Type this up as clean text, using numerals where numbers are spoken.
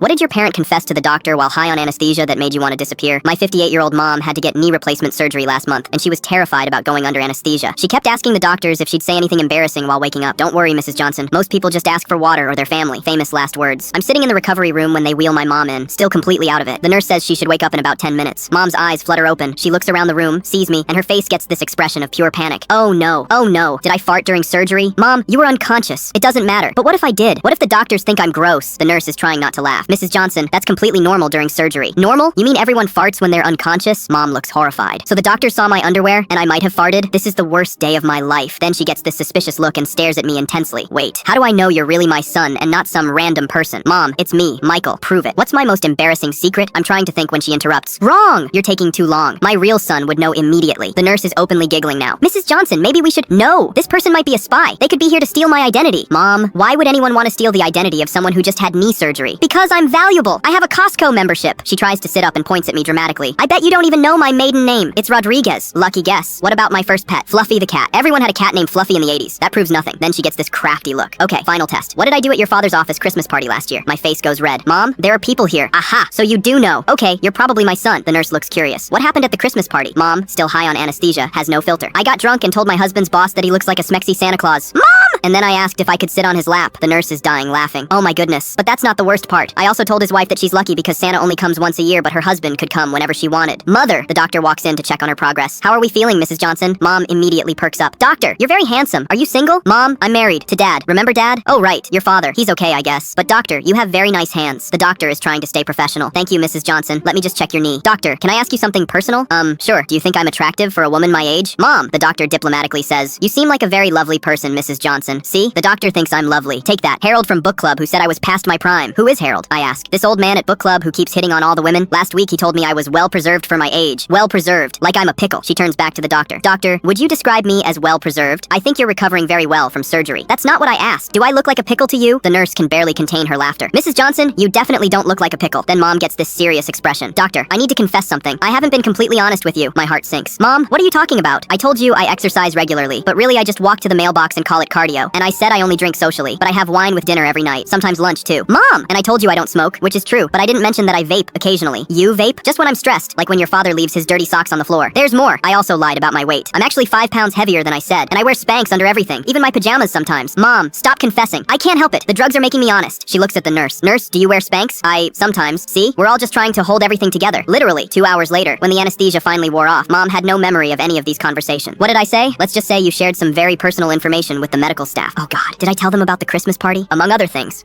What did your parent confess to the doctor while high on anesthesia that made you want to disappear? My 58-year-old mom had to get knee replacement surgery last month, and she was terrified about going under anesthesia. She kept asking the doctors if she'd say anything embarrassing while waking up. Don't worry, Mrs. Johnson. Most people just ask for water or their family. Famous last words. I'm sitting in the recovery room when they wheel my mom in, still completely out of it. The nurse says she should wake up in about 10 minutes. Mom's eyes flutter open. She looks around the room, sees me, and her face gets this expression of pure panic. Oh no. Oh no. Did I fart during surgery? Mom, you were unconscious. It doesn't matter. But what if I did? What if the doctors think I'm gross? The nurse is trying not to laugh. Mrs. Johnson, that's completely normal during surgery. Normal? You mean everyone farts when they're unconscious? Mom looks horrified. So the doctor saw my underwear, and I might have farted? This is the worst day of my life. Then she gets this suspicious look and stares at me intensely. Wait, how do I know you're really my son and not some random person? Mom, it's me, Michael. Prove it. What's my most embarrassing secret? I'm trying to think when she interrupts. Wrong! You're taking too long. My real son would know immediately. The nurse is openly giggling now. Mrs. Johnson, maybe we should— No! This person might be a spy. They could be here to steal my identity. Mom, why would anyone want to steal the identity of someone who just had knee surgery? Because I'm valuable. I have a Costco membership. She tries to sit up and points at me dramatically. I bet you don't even know my maiden name. It's Rodriguez. Lucky guess. What about my first pet? Fluffy the cat. Everyone had a cat named Fluffy in the 80s. That proves nothing. Then she gets this crafty look. Okay, final test. What did I do at your father's office Christmas party last year? My face goes red. Mom, there are people here. Aha, so you do know. Okay, you're probably my son. The nurse looks curious. What happened at the Christmas party? Mom, still high on anesthesia, has no filter. I got drunk and told my husband's boss that he looks like a smexy Santa Claus. Mom! And then I asked if I could sit on his lap. The nurse is dying laughing. Oh my goodness. But that's not the worst part. I also told his wife that she's lucky because Santa only comes once a year, but her husband could come whenever she wanted. Mother! The doctor walks in to check on her progress. How are we feeling, Mrs. Johnson? Mom immediately perks up. Doctor, you're very handsome. Are you single? Mom, I'm married. To Dad. Remember Dad? Oh right, your father. He's okay, I guess. But doctor, you have very nice hands. The doctor is trying to stay professional. Thank you, Mrs. Johnson. Let me just check your knee. Doctor, can I ask you something personal? Sure. Do you think I'm attractive for a woman my age? Mom! The doctor diplomatically says. You seem like a very lovely person, Mrs. Johnson. See? The doctor thinks I'm lovely. Take that. Harold from book club who said I was past my prime. Who is Harold? I ask. This old man at book club who keeps hitting on all the women. Last week he told me I was well preserved for my age. Well preserved. Like I'm a pickle. She turns back to the doctor. Doctor, would you describe me as well preserved? I think you're recovering very well from surgery. That's not what I asked. Do I look like a pickle to you? The nurse can barely contain her laughter. Mrs. Johnson, you definitely don't look like a pickle. Then Mom gets this serious expression. Doctor, I need to confess something. I haven't been completely honest with you. My heart sinks. Mom, what are you talking about? I told you I exercise regularly, but really I just walk to the mailbox and call it cardio. And I said I only drink socially, but I have wine with dinner every night, sometimes lunch too. Mom! And I told you I don't smoke, which is true, but I didn't mention that I vape occasionally. You vape? Just when I'm stressed, like when your father leaves his dirty socks on the floor. There's more. I also lied about my weight. I'm actually 5 pounds heavier than I said, and I wear Spanx under everything, even my pajamas sometimes. Mom, stop confessing. I can't help it. The drugs are making me honest. She looks at the nurse. Nurse, do you wear Spanx? Sometimes. See? We're all just trying to hold everything together. Literally, 2 hours later, when the anesthesia finally wore off, Mom had no memory of any of these conversations. What did I say? Let's just say you shared some very personal information with the medical staff. Oh God, did I tell them about the Christmas party? Among other things.